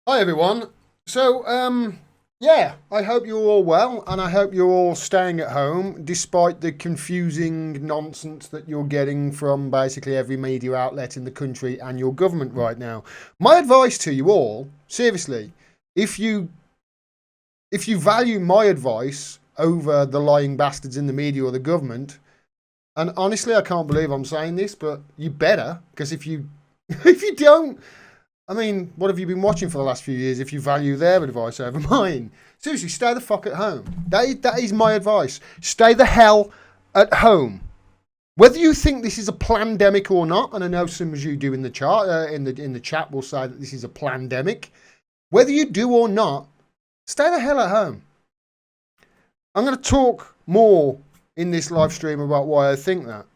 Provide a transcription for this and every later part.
Hi everyone. Yeah, I hope you're all well, and I hope you're all staying at home despite the confusing nonsense that you're getting from basically every media outlet in the country and your government right now. My advice to you all, seriously, if you if you value my advice over the lying bastards in the media or the government, and honestly, I can't believe I'm saying this, but you better, because if you if you don't, I mean, what have you been watching for the last few years if you value their advice over mine? Seriously, stay the fuck at home. That is my advice. Stay the hell at home. Whether you think this is a pandemic or not, and I know some of you do in the chart in the chat will say that this is a pandemic. Whether you do or not, stay the hell at home. I'm going to talk more in this live stream about why I think that.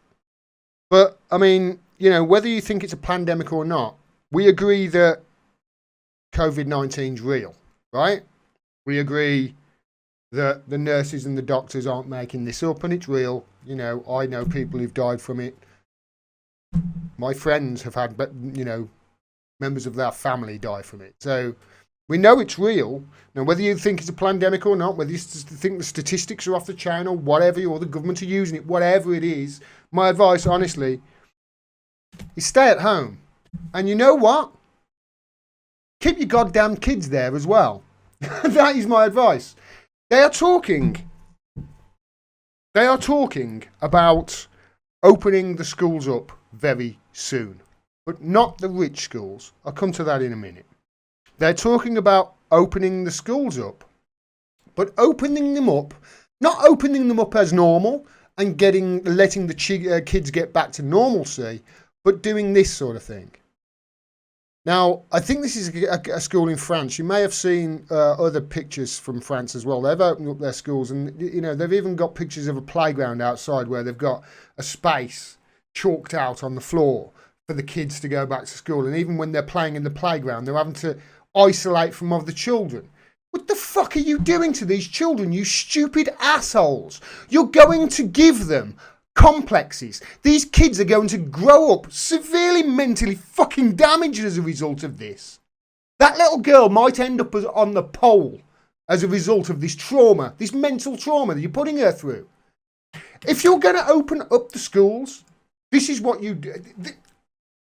But I mean, whether you think it's a pandemic or not, we agree that COVID-19 is real, right? We agree that the nurses and the doctors aren't making this up and it's real. I know people who've died from it. My friends have had, members of their family die from it. So we know it's real. Now, whether you think it's a pandemic or not, whether you think the statistics are off the chain or whatever, or the government are using it, whatever it is, my advice, honestly, is stay at home. And you know what? Keep your goddamn kids there as well. That is my advice. They are talking about opening the schools up very soon, but not the rich schools. I'll come to that in a minute. They're talking about opening the schools up, but opening them up, not opening them up as normal and letting the kids get back to normalcy, but doing this sort of thing. Now, I think this is a school in France. You may have seen other pictures from France as well. They've opened up their schools, and they've even got pictures of a playground outside where they've got a space chalked out on the floor for the kids to go back to school. And even when they're playing in the playground, they're having to isolate from other children. What the fuck are you doing to these children, you stupid assholes? You're going to give them complexes. These kids are going to grow up severely mentally fucking damaged as a result of this. That little girl might end up on the pole as a result of this trauma, this mental trauma that you're putting her through. If you're going to open up the schools, this is what you do.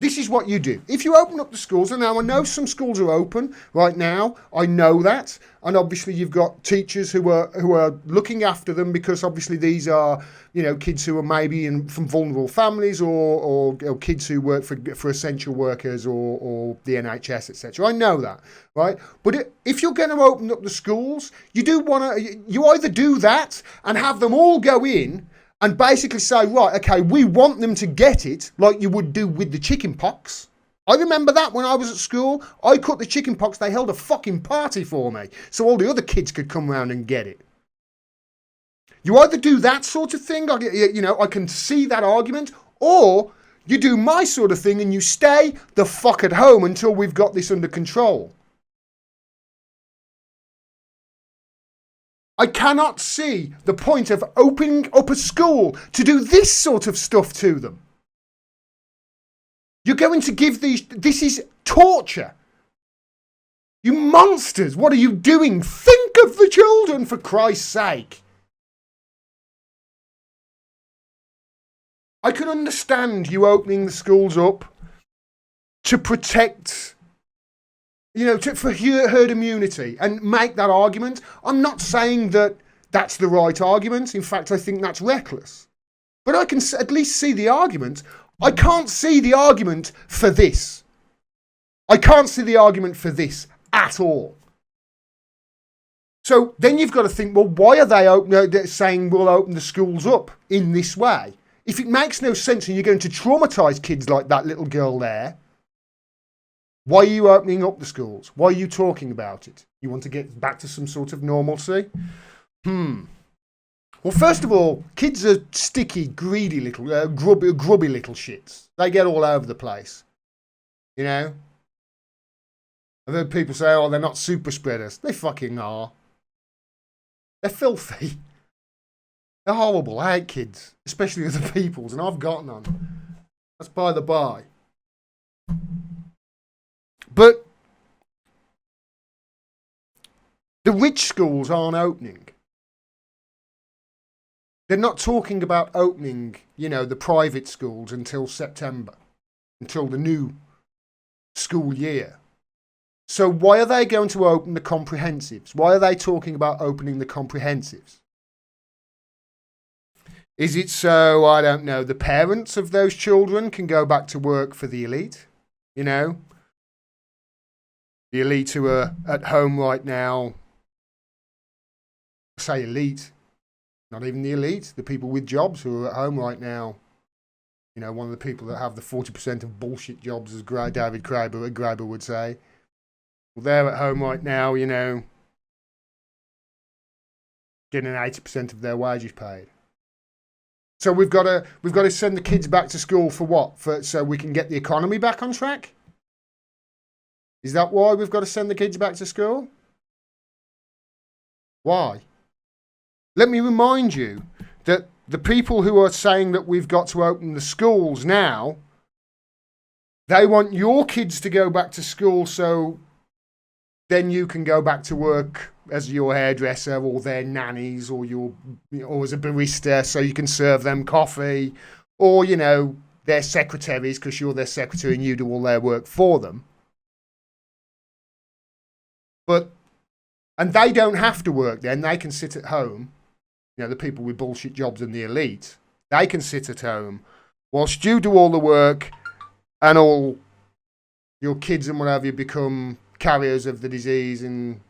This is what you do. If you open up the schools, and now I know some schools are open right now, I know that, and obviously you've got teachers who are looking after them because obviously these are kids who are maybe from vulnerable families or kids who work for essential workers or the NHS, etc. I know that, right? But if you're going to open up the schools, you either do that and have them all go in and basically say, right, okay, we want them to get it like you would do with the chicken pox. I remember that when I was at school. I caught the chicken pox. They held a fucking party for me so all the other kids could come round and get it. You either do that sort of thing, I can see that argument, or you do my sort of thing and you stay the fuck at home until we've got this under control. I cannot see the point of opening up a school to do this sort of stuff to them. You're going to give this is torture. You monsters, what are you doing? Think of the children, for Christ's sake. I can understand you opening the schools up to protect for herd immunity and make that argument. I'm not saying that that's the right argument. In fact, I think that's reckless. But I can at least see the argument. I can't see the argument for this. I can't see the argument for this at all. So then you've got to think, well, why are they saying we'll open the schools up in this way? If it makes no sense and you're going to traumatise kids like that little girl there, why are you opening up the schools? Why are you talking about it? You want to get back to some sort of normalcy? Well, first of all, kids are sticky, greedy little, grubby little shits. They get all over the place. I've heard people say, oh, they're not super spreaders. They fucking are. They're filthy. They're horrible. I hate kids, especially other people's, and I've got none. That's by the by. But The rich schools aren't opening. They're not talking about opening, the private schools until September, until the new school year. So why are they going to open the comprehensives? Why are they talking about opening the comprehensives? Is it so, I don't know, the parents of those children can go back to work for the elite? The elite who are at home right now, say elite, not even the elite, the people with jobs who are at home right now. One of the people that have the 40% of bullshit jobs, as David Graeber would say. Well, they're at home right now, getting 80% of their wages paid. So we've got to send the kids back to school for what? So we can get the economy back on track? Is that why we've got to send the kids back to school? Why? Let me remind you that the people who are saying that we've got to open the schools now, they want your kids to go back to school so then you can go back to work as your hairdresser or their nannies or as a barista so you can serve them coffee or, their secretaries because you're their secretary and you do all their work for them. And they don't have to work then. They can sit at home. The people with bullshit jobs and the elite, they can sit at home whilst you do all the work and all your kids and whatever you become carriers of the disease and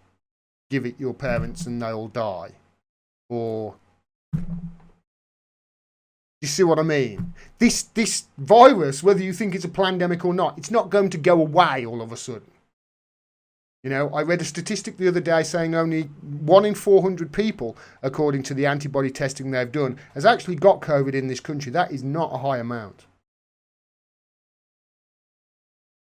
give it your parents and they'll die. Or you see what I mean? This virus, whether you think it's a pandemic or not, it's not going to go away all of a sudden. I read a statistic the other day saying only 1 in 400 people, according to the antibody testing they've done, has actually got COVID in this country. That is not a high amount.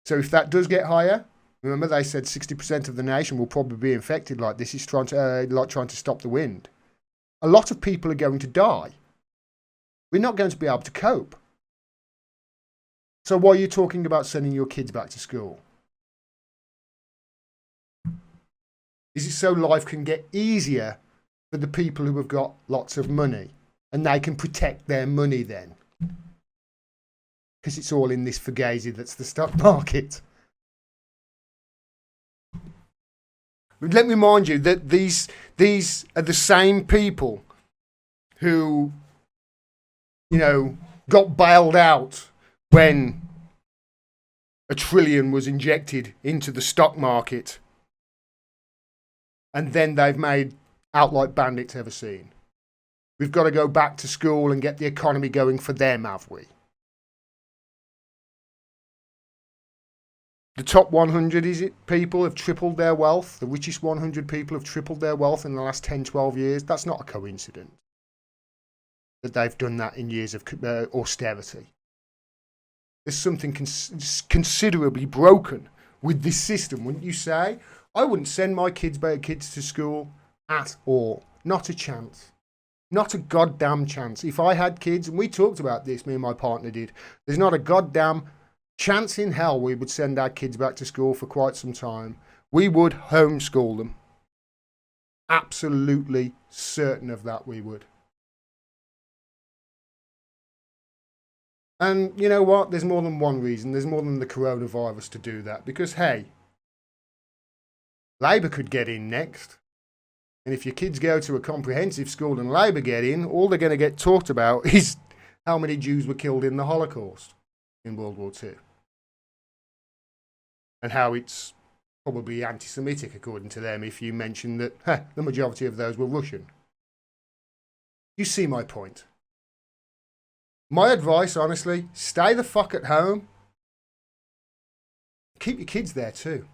So if that does get higher, remember they said 60% of the nation will probably be infected like this. Is trying to stop the wind. A lot of people are going to die. We're not going to be able to cope. So why are you talking about sending your kids back to school? Is it so life can get easier for the people who have got lots of money and they can protect their money then? Because it's all in this fugazi that's the stock market. Let me remind you that these are the same people who, got bailed out when $1 trillion was injected into the stock market. And then they've made out like bandits ever seen. We've got to go back to school and get the economy going for them, have we? The top 100 people have tripled their wealth. The richest 100 people have tripled their wealth in the last 10, 12 years. That's not a coincidence that they've done that in years of austerity. There's something considerably broken with this system, wouldn't you say? I wouldn't send my kids to school at all. Not a chance. Not a goddamn chance. If I had kids, and we talked about this, me and my partner did, there's not a goddamn chance in hell we would send our kids back to school for quite some time. We would homeschool them. Absolutely certain of that we would. And you know what? There's more than one reason. There's more than the coronavirus to do that. Because, hey, Labour could get in next. And if your kids go to a comprehensive school and Labour get in, all they're going to get talked about is how many Jews were killed in the Holocaust in World War II. And how it's probably anti-Semitic, according to them, if you mention that the majority of those were Russian. You see my point. My advice, honestly, stay the fuck at home. Keep your kids there too.